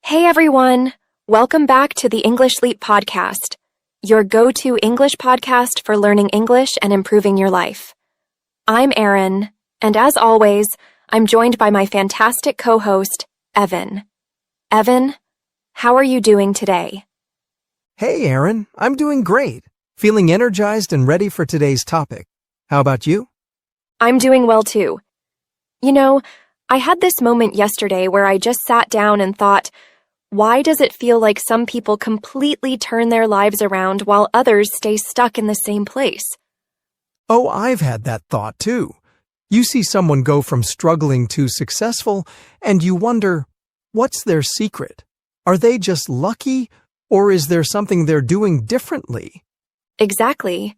Hey everyone! Welcome back to the English Leap podcast, your go-to English podcast for learning English and improving your life. I'm Erin, and as always, I'm joined by my fantastic co-host, Evan. Evan, how are you doing today? Hey Erin, I'm doing great. Feeling energized and ready for today's topic. How about you? I'm doing well too. You know, I had this moment yesterday where I just sat down and thought, why does it feel like some people completely turn their lives around while others stay stuck in the same place? Oh, I've had that thought too. You see someone go from struggling to successful, and you wonder, what's their secret? Are they just lucky, or is there something they're doing differently? Exactly.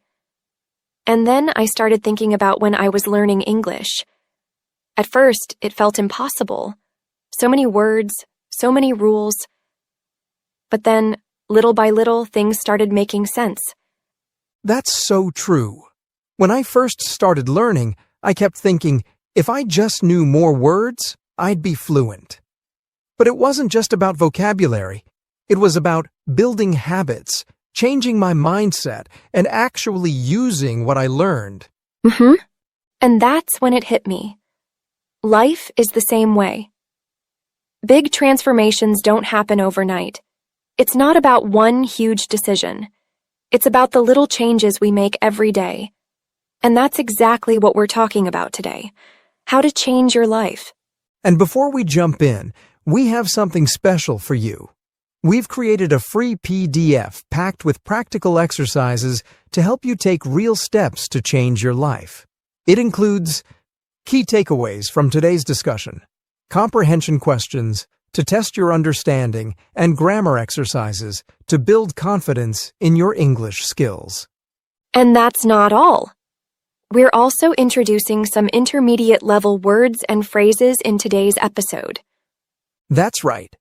And then I started thinking about when I was learning English. At first, it felt impossible. So many words, so many rules. But then, little by little, things started making sense. That's so true. When I first started learning, I kept thinking, if I just knew more words, I'd be fluent. But it wasn't just about vocabulary. It was about building habits, changing my mindset, and actually using what I learned. And that's when it hit me. Life is the same way. Big transformations don't happen overnight. It's not about one huge decision. It's about the little changes we make every day. And that's exactly what we're talking about today. How to change your life. And before we jump in, we have something special for you. We've created a free PDF packed with practical exercises to help you take real steps to change your life. It includes key takeaways from today's discussion, comprehension questions to test your understanding, and grammar exercises to build confidence in your English skills. And that's not all. We're also introducing some intermediate-level words and phrases in today's episode. That's right.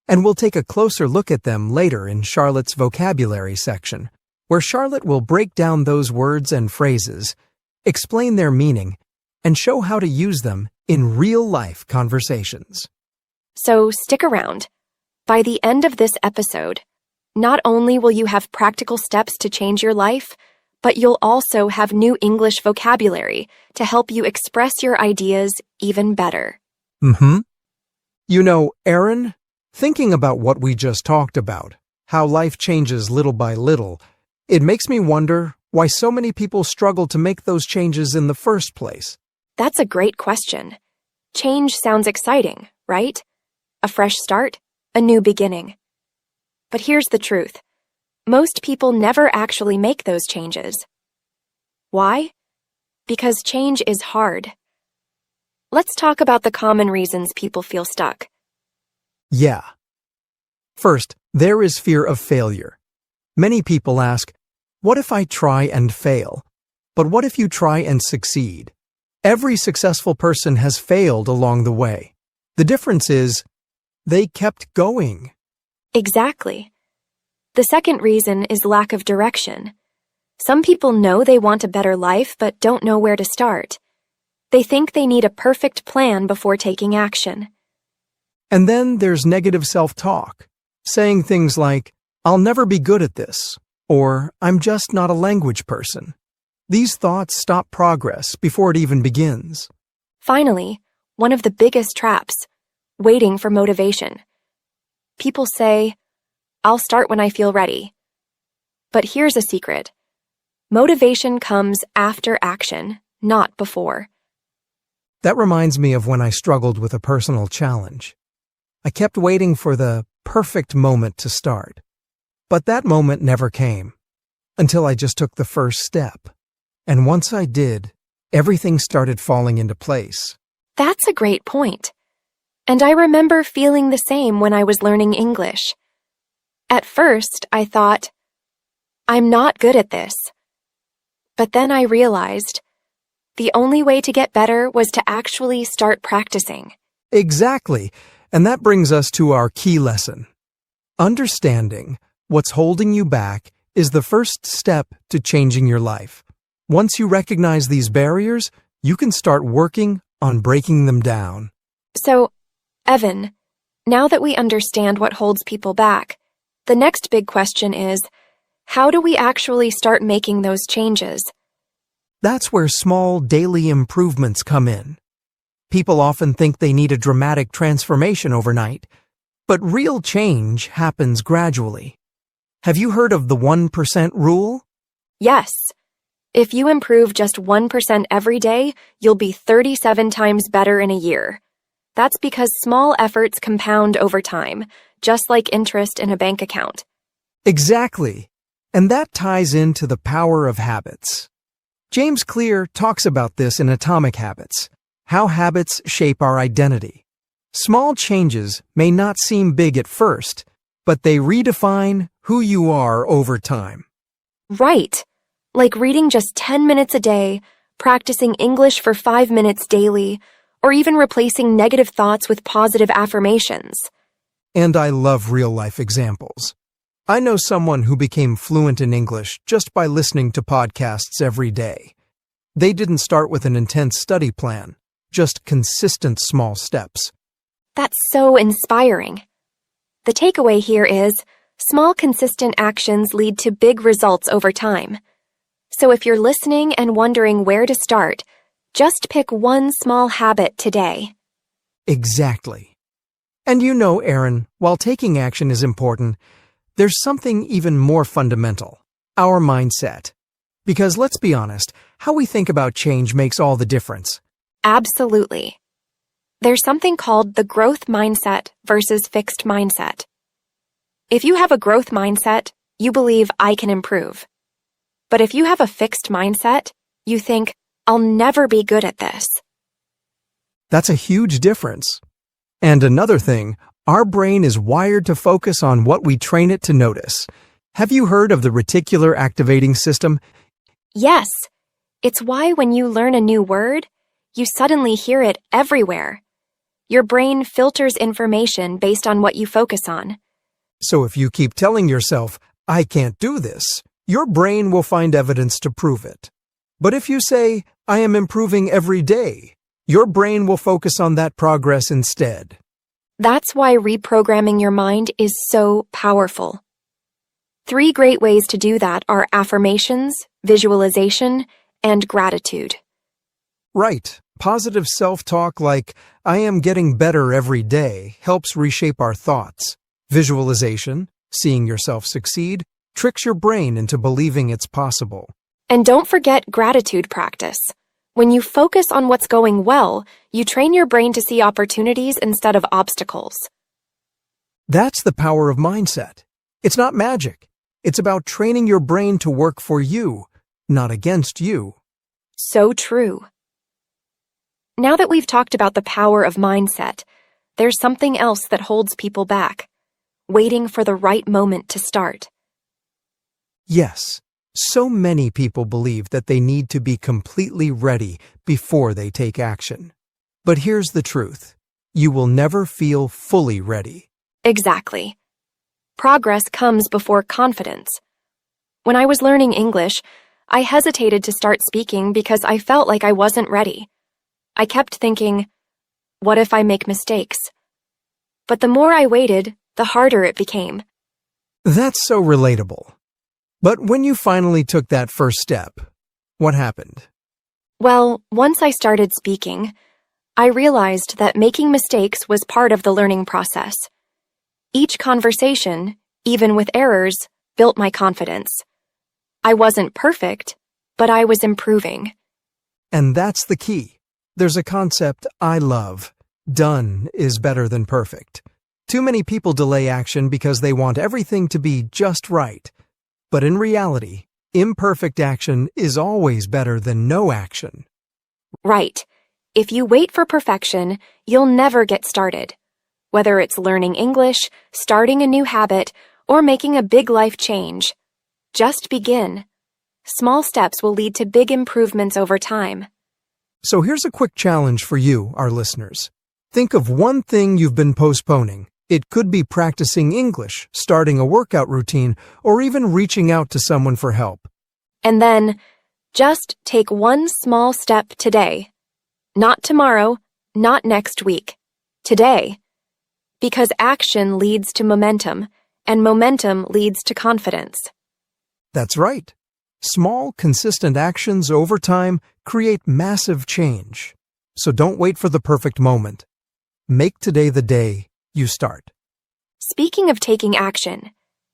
And we'll take a closer look at them later in Charlotte's vocabulary section, where Charlotte will break down those words and phrases, explain their meaning, and show how to use them in real-life conversations. So stick around. By the end of this episode, not only will you have practical steps to change your life, but you'll also have new English vocabulary to help you express your ideas even better. You know, Erin, thinking about what we just talked about, how life changes little by little, it makes me wonder why so many people struggle to make those changes in the first place. That's a great question. Change sounds exciting, right? A fresh start, a new beginning. But here's the truth. Most people never actually make those changes. Why? Because change is hard. Let's talk about the common reasons people feel stuck. Yeah. First, there is fear of failure. Many people ask, what if I try and fail? But what if you try and succeed? Every successful person has failed along the way. The difference is, they kept going. Exactly. The second reason is lack of direction. Some people know they want a better life but don't know where to start. They think they need a perfect plan before taking action. And then there's negative self-talk, saying things like, I'll never be good at this, or I'm just not a language person. These thoughts stop progress before it even begins. Finally, one of the biggest traps, waiting for motivation. People say, I'll start when I feel ready. But here's a secret. Motivation comes after action, not before. That reminds me of when I struggled with a personal challenge. I kept waiting for the perfect moment to start. But that moment never came, until I just took the first step. And once I did, everything started falling into place. That's a great point. And I remember feeling the same when I was learning English. At first, I thought, I'm not good at this. But then I realized the only way to get better was to actually start practicing. Exactly. And that brings us to our key lesson. Understanding what's holding you back is the first step to changing your life. Once you recognize these barriers, you can start working on breaking them down. So, Evan, Now that we understand what holds people back, the next big question is, how do we actually start making those changes? That's where small daily improvements come in. People often think they need a dramatic transformation overnight, but real change happens gradually. Have you heard of the 1% rule? Yes. If you improve just 1% every day, you'll be 37 times better in a year. That's because small efforts compound over time, just like interest in a bank account. Exactly. And that ties into the power of habits. James Clear talks about this in Atomic Habits, how habits shape our identity. Small changes may not seem big at first, but they redefine who you are over time. Right. Like reading just 10 minutes a day, practicing English for 5 minutes daily, or even replacing negative thoughts with positive affirmations. And I love real-life examples. I know someone who became fluent in English just by listening to podcasts every day. They didn't start with an intense study plan, just consistent small steps. That's so inspiring. The takeaway here is, small consistent actions lead to big results over time. So if you're listening and wondering where to start, just pick one small habit today. Exactly. And you know, Erin, while taking action is important, there's something even more fundamental, our mindset. Because let's be honest, how we think about change makes all the difference. Absolutely. There's something called the growth mindset versus fixed mindset. If you have a growth mindset, you believe I can improve. But if you have a fixed mindset, you think, I'll never be good at this. That's a huge difference. And another thing, our brain is wired to focus on what we train it to notice. Have you heard of the reticular activating system? Yes, it's why when you learn a new word, you suddenly hear it everywhere. Your brain filters information based on what you focus on. So if you keep telling yourself, I can't do this, your brain will find evidence to prove it. But if you say, I am improving every day, your brain will focus on that progress instead. That's why reprogramming your mind is so powerful. 3 great ways to do that are affirmations, visualization, and gratitude. Right. Positive self-talk like, I am getting better every day, helps reshape our thoughts. Visualization, seeing yourself succeed, tricks your brain into believing it's possible. And don't forget gratitude practice. When you focus on what's going well, you train your brain to see opportunities instead of obstacles. That's the power of mindset. It's not magic. It's about training your brain to work for you, not against you. So true. Now that we've talked about the power of mindset, there's something else that holds people back, waiting for the right moment to start. Yes, so many people believe that they need to be completely ready before they take action. But here's the truth. You will never feel fully ready. Exactly. Progress comes before confidence. When I was learning English, I hesitated to start speaking because I felt like I wasn't ready. I kept thinking, what if I make mistakes? But the more I waited, the harder it became. That's so relatable. But when you finally took that first step, what happened? Well, once I started speaking, I realized that making mistakes was part of the learning process. Each conversation, even with errors, built my confidence. I wasn't perfect, but I was improving. And that's the key. There's a concept I love. Done is better than perfect. Too many people delay action because they want everything to be just right. But in reality, imperfect action is always better than no action. Right. If you wait for perfection, you'll never get started. Whether it's learning English, starting a new habit, or making a big life change, just begin. Small steps will lead to big improvements over time. So here's a quick challenge for you, our listeners. Think of one thing you've been postponing. It could be practicing English, starting a workout routine, or even reaching out to someone for help. And then, just take one small step today. Not tomorrow, not next week. Today. Because action leads to momentum, and momentum leads to confidence. That's right. Small, consistent actions over time create massive change. So don't wait for the perfect moment. Make today the day you start. Speaking of taking action,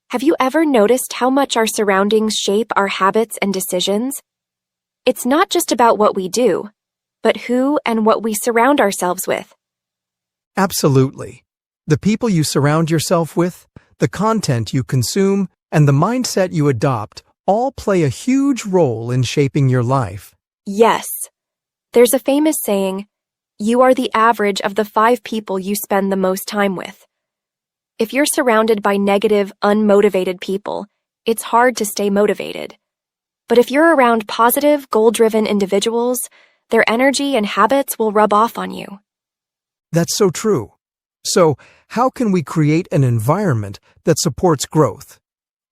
have you ever noticed how much our surroundings shape our habits and decisions? It's not just about what we do, but who and what we surround ourselves with. Absolutely. The people you surround yourself with, the content you consume, and the mindset you adopt all play a huge role in shaping your life. Yes. There's a famous saying, "You are the average of the 5 people you spend the most time with." If you're surrounded by negative, unmotivated people, it's hard to stay motivated. But if you're around positive, goal-driven individuals, their energy and habits will rub off on you. That's so true. So, how can we create an environment that supports growth?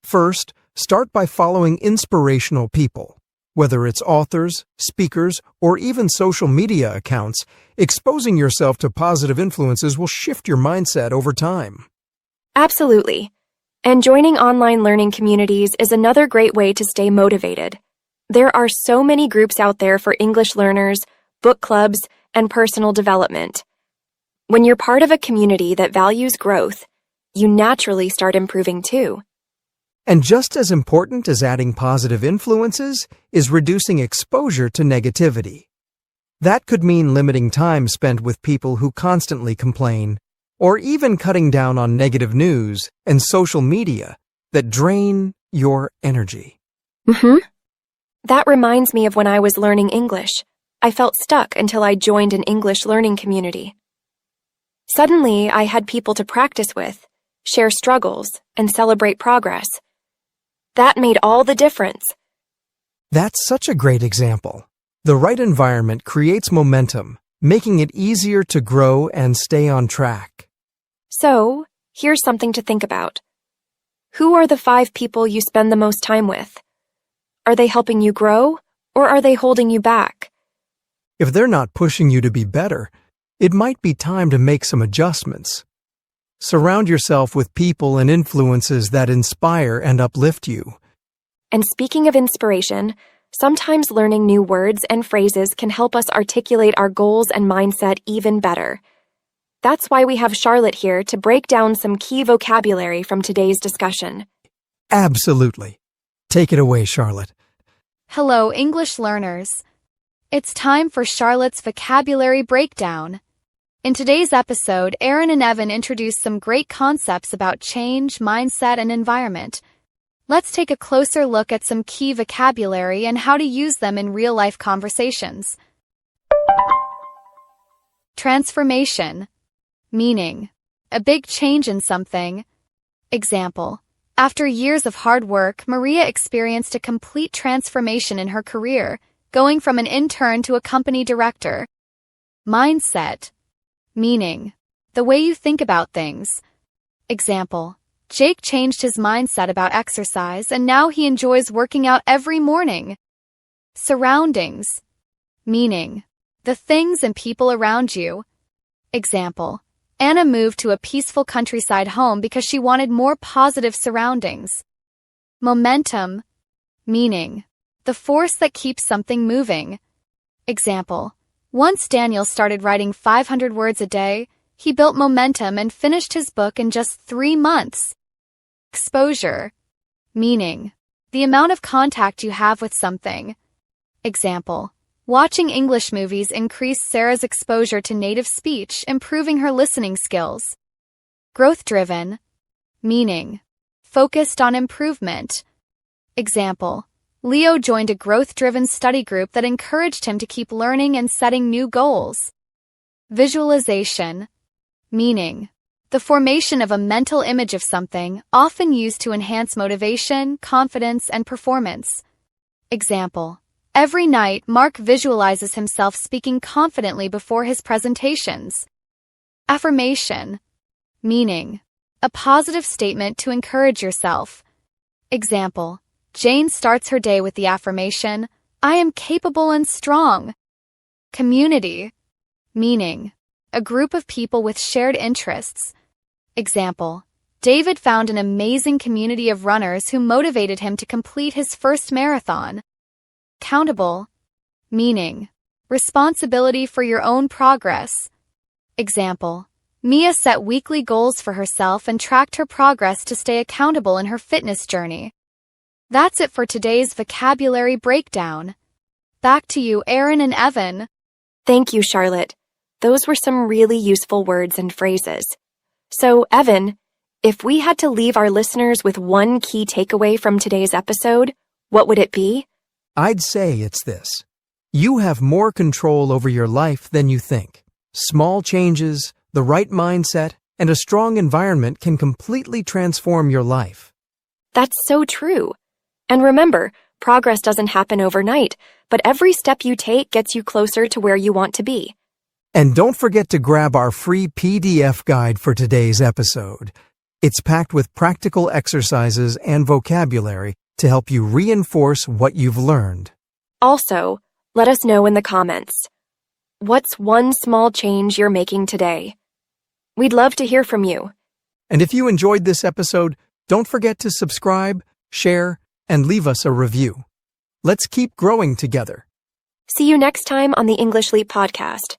First, start by following inspirational people. Whether it's authors, speakers, or even social media accounts, exposing yourself to positive influences will shift your mindset over time. Absolutely. And joining online learning communities is another great way to stay motivated. There are so many groups out there for English learners, book clubs, and personal development. When you're part of a community that values growth, you naturally start improving too. And just as important as adding positive influences is reducing exposure to negativity. That could mean limiting time spent with people who constantly complain, or even cutting down on negative news and social media that drain your energy. That reminds me of when I was learning English. I felt stuck until I joined an English learning community. Suddenly, I had people to practice with, share struggles, and celebrate progress. That made all the difference. That's such a great example. The right environment creates momentum, making it easier to grow and stay on track. So, here's something to think about. Who are the 5 people you spend the most time with? Are they helping you grow, or are they holding you back? If they're not pushing you to be better, it might be time to make some adjustments. Surround yourself with people and influences that inspire and uplift you. And speaking of inspiration, sometimes learning new words and phrases can help us articulate our goals and mindset even better. That's why we have Charlotte here to break down some key vocabulary from today's discussion. Absolutely. Take it away, Charlotte. Hello, English learners. It's time for Charlotte's vocabulary breakdown. In today's episode, Erin and Evan introduced some great concepts about change, mindset, and environment. Let's take a closer look at some key vocabulary and how to use them in real-life conversations. Transformation. Meaning: a big change in something. Example: after years of hard work, Maria experienced a complete transformation in her career, going from an intern to a company director. Mindset. Meaning: the way you think about things. Example: Jake changed his mindset about exercise and now he enjoys working out every morning. Surroundings. Meaning: the things and people around you. Example: Anna moved to a peaceful countryside home because she wanted more positive surroundings. Momentum. Meaning: the force that keeps something moving. Example: once Daniel started writing 500 words a day, he built momentum and finished his book in just 3 months. Exposure. Meaning: the amount of contact you have with something. Example: watching English movies increased Sarah's exposure to native speech, improving her listening skills. Growth-driven. Meaning: focused on improvement. Example: Leo joined a growth-driven study group that encouraged him to keep learning and setting new goals. Visualization. Meaning: the formation of a mental image of something, often used to enhance motivation, confidence, and performance. Example: every night, Mark visualizes himself speaking confidently before his presentations. Affirmation. Meaning: a positive statement to encourage yourself. Example: Jane starts her day with the affirmation, "I am capable and strong." Community. Meaning: a group of people with shared interests. Example: David found an amazing community of runners who motivated him to complete his first marathon. Accountable. Meaning: responsibility for your own progress. Example: Mia set weekly goals for herself and tracked her progress to stay accountable in her fitness journey. That's it for today's vocabulary breakdown. Back to you, Aaron and Evan. Thank you, Charlotte. Those were some really useful words and phrases. So, Evan, if we had to leave our listeners with one key takeaway from today's episode, what would it be? I'd say it's this. You have more control over your life than you think. Small changes, the right mindset, and a strong environment can completely transform your life. That's so true. And remember, progress doesn't happen overnight, but every step you take gets you closer to where you want to be. And don't forget to grab our free PDF guide for today's episode. It's packed with practical exercises and vocabulary to help you reinforce what you've learned. Also, let us know in the comments. What's one small change you're making today? We'd love to hear from you. And if you enjoyed this episode, don't forget to subscribe, share, and leave us a review. Let's keep growing together. See you next time on the English Leap podcast.